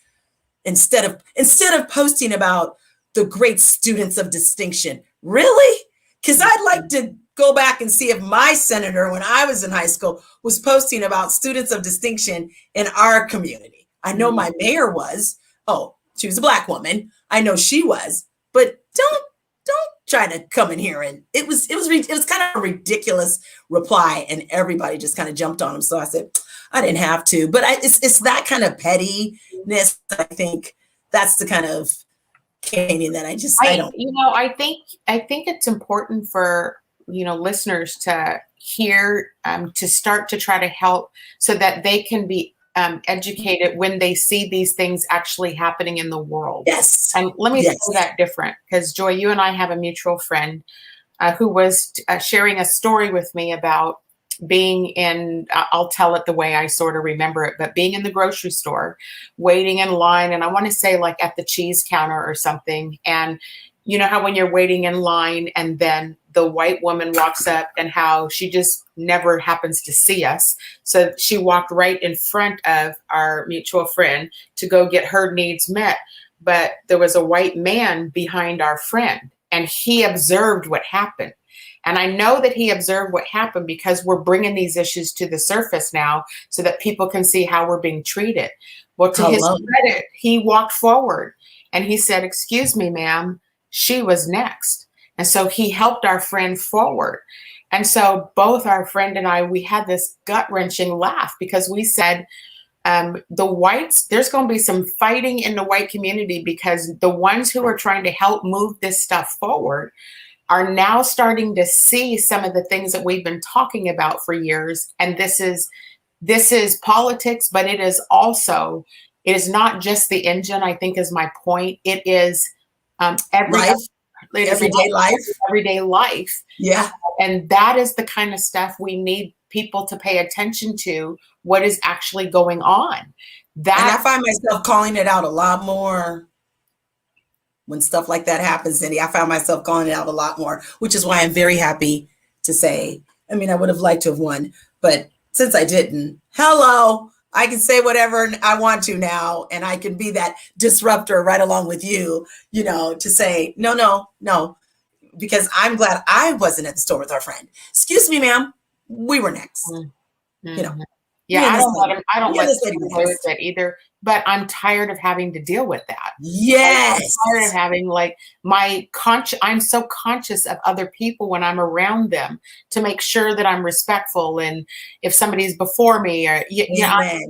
Instead of posting about the great students of distinction. Really? Because I'd like to go back and see if my senator, when I was in high school, was posting about students of distinction in our community. I know my mayor was. Oh, she was a Black woman. I know she was. But don't try to come in here. And it was kind of a ridiculous reply, and everybody just kind of jumped on him. So I said, I didn't have to, but it's that kind of pettiness. I think that's the kind of campaigning that I don't. I think it's important for listeners to hear, to start to try to help so that they can be educated when they see these things actually happening in the world. Yes. And let me say that different, because Joy, you and I have a mutual friend who was sharing a story with me about being in, I'll tell it the way I sort of remember it, but being in the grocery store, waiting in line, and I want to say like at the cheese counter or something. And you know how when you're waiting in line and then the white woman walks up, and how she just never happens to see us. So she walked right in front of our mutual friend to go get her needs met. But there was a white man behind our friend, and he observed what happened. And I know that he observed what happened because we're bringing these issues to the surface now so that people can see how we're being treated. Well, to his credit, he walked forward and he said, "Excuse me, ma'am, she was next." And so he helped our friend forward. And so both our friend and I, we had this gut-wrenching laugh because we said, the whites, there's going to be some fighting in the white community, because the ones who are trying to help move this stuff forward are now starting to see some of the things that we've been talking about for years. And this is politics, but it is not just the engine, I think is my point. It is everyday life. Yeah. And that is the kind of stuff we need people to pay attention to, what is actually going on. And I find myself calling it out a lot more when stuff like that happens, Cindi. I found myself calling it out a lot more, which is why I'm very happy to say, I mean, I would have liked to have won, but since I didn't, hello, I can say whatever I want to now, and I can be that disruptor right along with you, to say, no, because I'm glad I wasn't at the store with our friend. Excuse me, ma'am, we were next. Mm-hmm. Yeah, I don't let him. I don't Yeah, let that's him like play with this. it either. But I'm tired of having to deal with that. Yes. I'm tired of having like I'm so conscious of other people when I'm around them to make sure that I'm respectful. And if somebody's before me, or I'm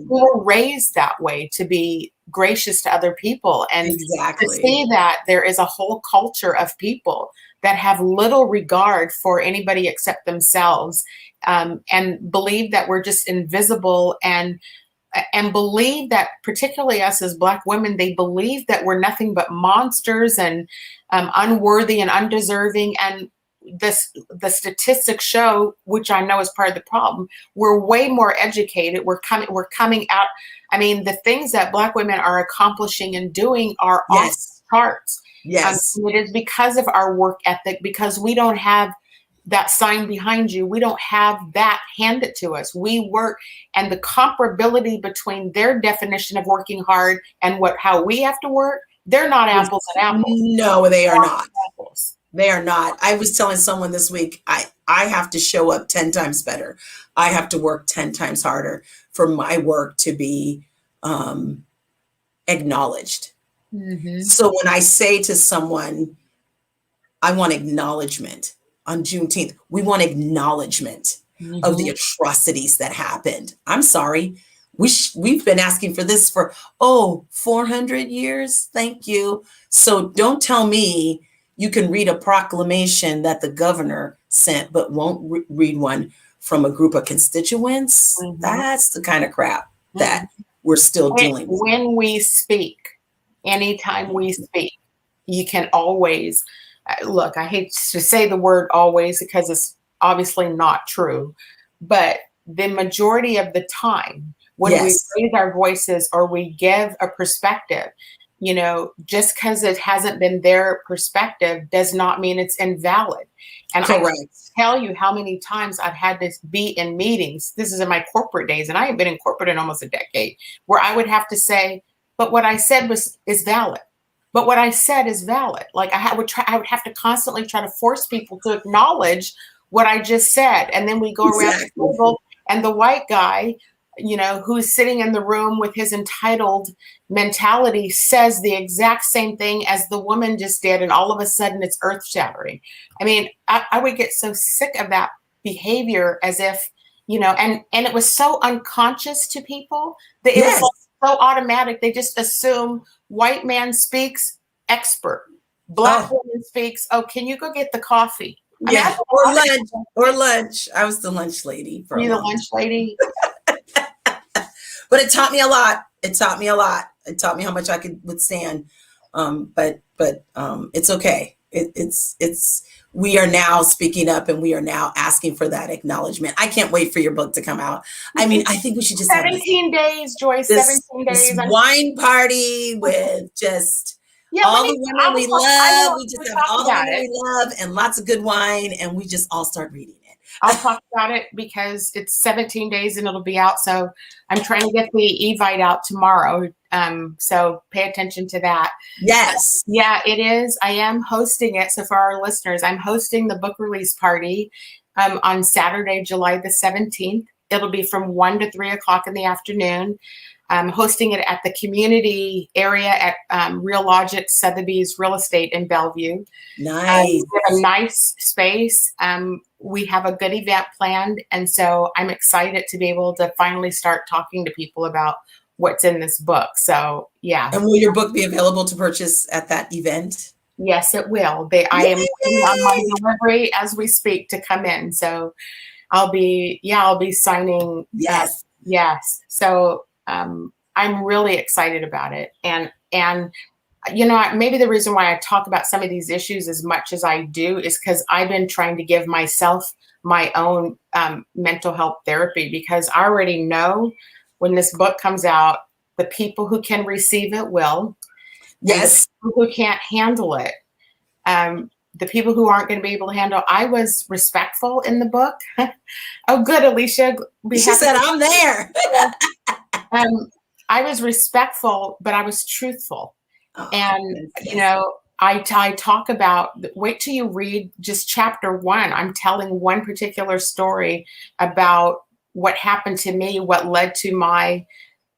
raised that way to be gracious to other people, and to see that there is a whole culture of people that have little regard for anybody except themselves, and believe that we're just invisible, and believe that, particularly us as Black women, they believe that we're nothing but monsters and unworthy and undeserving. And the statistics show, which I know is part of the problem, we're way more educated. We're coming out. I mean, the things that Black women are accomplishing and doing are off the charts. Yes. It is because of our work ethic, because we don't have that sign behind you. We don't have that handed to us. We work, and the comparability between their definition of working hard and how we have to work, they're not apples and apples. No, they are not. Apples. They are not. I was telling someone this week, I have to show up 10 times better. I have to work 10 times harder for my work to be acknowledged. Mm-hmm. So when I say to someone, I want acknowledgement on Juneteenth, we want acknowledgement of the atrocities that happened. I'm sorry. We've been asking for this for 400 years. Thank you. So don't tell me you can read a proclamation that the governor sent, but won't read one from a group of constituents. That's the kind of crap that we're still dealing with. When we speak, anytime we speak, you can always look. I hate to say the word always because it's obviously not true, but the majority of the time when we raise our voices or we give a perspective, just because it hasn't been their perspective does not mean it's invalid. And I can tell you how many times I've had to be in meetings. This is in my corporate days, and I have been in corporate in almost a decade, where I would have to say, but what I said is valid. But what I said is valid. Like I would have to constantly try to force people to acknowledge what I just said. And then we go around the table, and the white guy, who's sitting in the room with his entitled mentality says the exact same thing as the woman just did. And all of a sudden it's earth shattering. I mean, I would get so sick of that behavior, as if, and it was so unconscious to people that it was so automatic. They just assume white man speaks, expert. Black woman speaks, can you go get the coffee? Or lunch. I was the lunch lady. Were you the lunch lady? But it taught me a lot. It taught me how much I could withstand. But it's okay. We are now speaking up, and we are now asking for that acknowledgement. I can't wait for your book to come out. I mean, I think we should just 17 days, Joy. 17 days. This wine party with just all the women we love. We just have all the women we love and lots of good wine, and we just all start reading it. I'll talk about it because it's 17 days and it'll be out. So I'm trying to get the Evite out tomorrow. So pay attention to that. Yes. Yeah, it is. I am hosting it. So for our listeners, I'm hosting the book release party on Saturday, July the 17th. It'll be from 1 to 3 o'clock in the afternoon. I'm hosting it at the community area at Real Logic Sotheby's Real Estate in Bellevue. Nice. We have a nice space. We have a good event planned. And so I'm excited to be able to finally start talking to people about what's in this book. So, yeah. And will your book be available to purchase at that event? Yes, it will. I am on my delivery as we speak to come in. So I'll be signing. Yes. Yes. So I'm really excited about it. And maybe the reason why I talk about some of these issues as much as I do is because I've been trying to give myself my own mental health therapy, because I already know when this book comes out, the people who can receive it will. Yes. The people who can't handle it. The people who aren't going to be able to handle. I was respectful in the book. Oh, good, Alicia. She said, I'm there. I was respectful, but I was truthful. And, I talk about, wait till you read just chapter 1. I'm telling one particular story about what happened to me, what led to my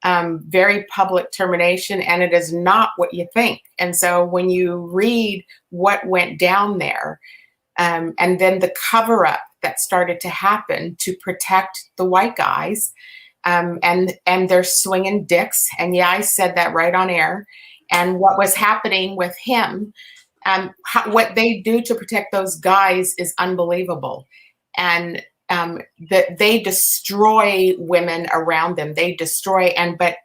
very public termination, and it is not what you think. And so when you read what went down there, and then the cover up that started to happen to protect the white guys, and they're swinging dicks. And yeah, I said that right on air. And what was happening with him, what they do to protect those guys is unbelievable. And that they destroy women around them. They destroy, but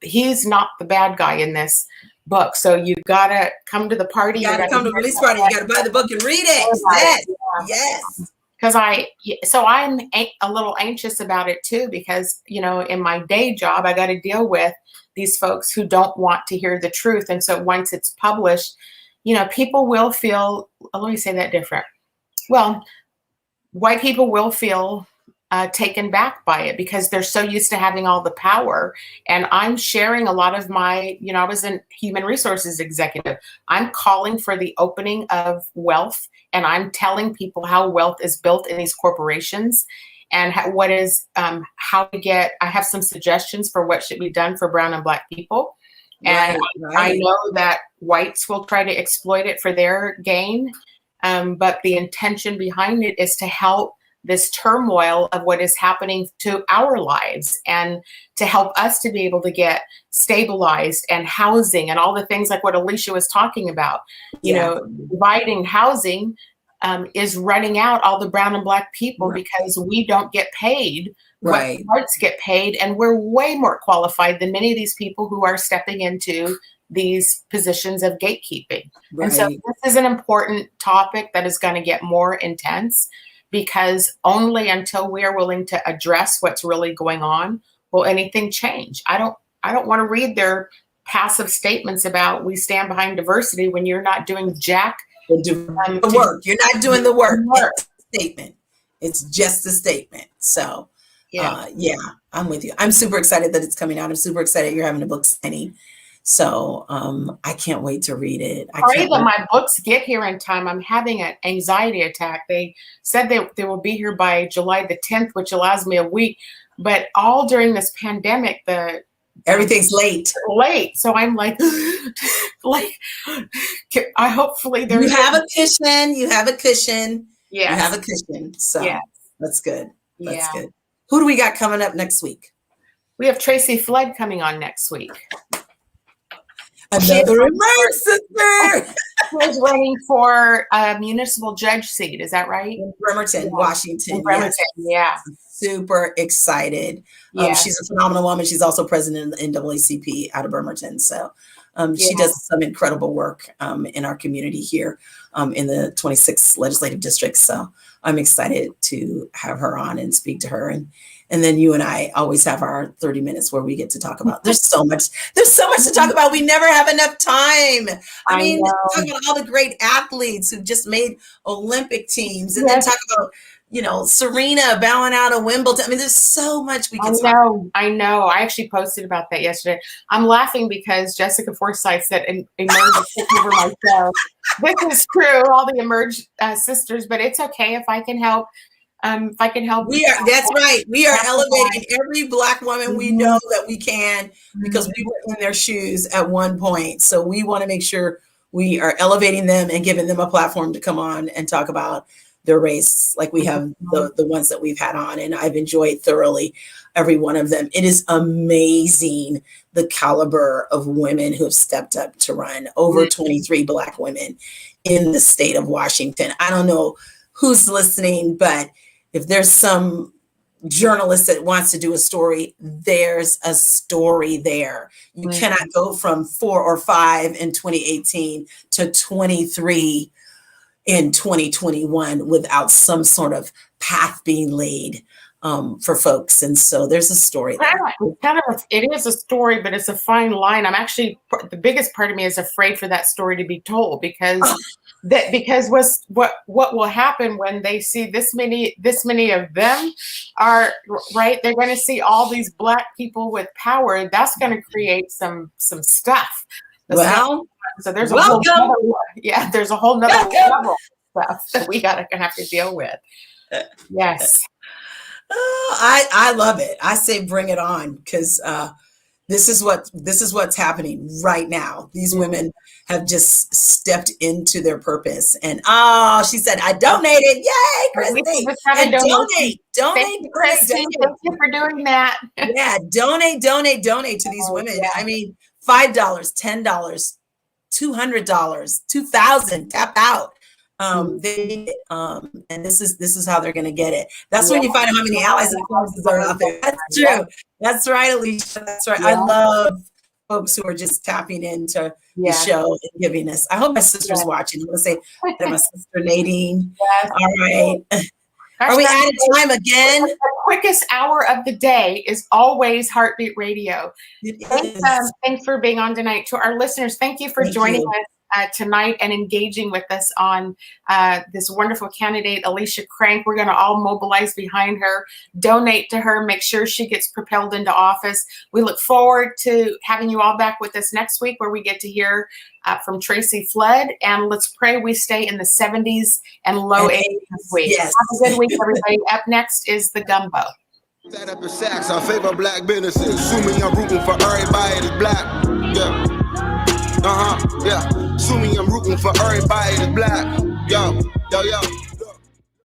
he's not the bad guy in this book. So you gotta come to the party. You gotta come to the release party. You gotta buy the book and read it. Yes, yes. Because I'm a little anxious about it too, because in my day job I got to deal with these folks who don't want to hear the truth, and so once it's published, people will feel. Let me say that different. Well, white people will feel taken back by it because they're so used to having all the power. And I'm sharing a lot of my, I was a human resources executive. I'm calling for the opening of wealth, and I'm telling people how wealth is built in these corporations and how to get, I have some suggestions for what should be done for brown and black people. And I know that whites will try to exploit it for their gain. But the intention behind it is to help this turmoil of what is happening to our lives and to help us to be able to get stabilized and housing and all the things like what Alicia was talking about. Dividing housing is running out all the brown and black people because we don't get paid what whites get paid. And we're way more qualified than many of these people who are stepping into these positions of gatekeeping. And so this is an important topic that is going to get more intense, because only until we are willing to address what's really going on will anything change. I don't want to read their passive statements about we stand behind diversity when you're not doing jack the work. You're not doing the work. It's a statement. It's just a statement. So I'm with you. I'm super excited that it's coming out. I'm super excited you're having a book signing. So I can't wait to read it. Pray that my books get here in time. I'm having an anxiety attack. They said they will be here by July the 10th, which allows me a week. But all during this pandemic, everything's late. So I'm like, I hopefully you have a cushion. You have a cushion. Yeah, you have a cushion. So that's good. That's good. Who do we got coming up next week? We have Tracy Flood coming on next week. Another Emerge sister. She's running for a municipal judge seat. Is that right? In Bremerton, Washington. In Bremerton, yes. Super excited. She's a phenomenal woman. She's also president of the NAACP out of Bremerton. So she does some incredible work in our community here in the 26th legislative district. So I'm excited to have her on and speak to her. And then you and I always have our 30 minutes where we get to talk about, there's so much to talk about. We never have enough time. I mean, talk about all the great athletes who just made Olympic teams, and then talk about, Serena bowing out of Wimbledon. I mean, there's so much we can talk about. I know. I actually posted about that yesterday. I'm laughing because Jessica Forsythe said Emerge took over my show. This is true, all the Emerge sisters, but it's okay if I can help. That's right. We are elevating every Black woman we know that we can, because we were in their shoes at one point. So we want to make sure we are elevating them and giving them a platform to come on and talk about their race, like we have the ones that we've had on. And I've enjoyed thoroughly every one of them. It is amazing the caliber of women who have stepped up to run. Over 23 Black women in the state of Washington. I don't know who's listening, but if there's some journalist that wants to do a story, there's a story there. You cannot go from 4 or 5 in 2018 to 23 in 2021 without some sort of path being laid for folks. And so there's a story there. It is a story, but it's a fine line. I'm actually, the biggest part of me is afraid for that story to be told, because what will happen when they see this many of them are right, they're going to see all these Black people with power. That's going to create some stuff. So there's a whole nother level of stuff that we gonna have to deal with. Yes. I love it. I say bring it on, because this is what's happening right now. These women have just stepped into their purpose. And she said, I donated. Yay, Christy. And donate. Thank you for doing that. Yeah, donate to these women. Yeah. I mean, $5, $10, $200, $2,000, tap out. They need it. And this is how they're going to get it. That's when you find out how many allies and causes are out there. That's true. That's right, Alicia. That's right. I love folks who are just tapping into the show and giving us. I hope my sister's watching. I'm going to say that my sister Nadine. Yes. All right. Are we out of time again? The quickest hour of the day is always Heartbeat Radio. Thanks for being on tonight. To our listeners, thank you for joining us tonight and engaging with us on this wonderful candidate, Alicia Crank. We're going to all mobilize behind her, donate to her, make sure she gets propelled into office. We look forward to having you all back with us next week, where we get to hear from Tracy Flood. And let's pray we stay in the 70s and low 80s this week. Yes. Have a good week, everybody. Up next is the Gumbo. Set up your sacks. I favor black businesses. Assuming I'm rooting for everybody that's black. Yeah. Yeah. Assuming I'm rooting for everybody that's black. Yo.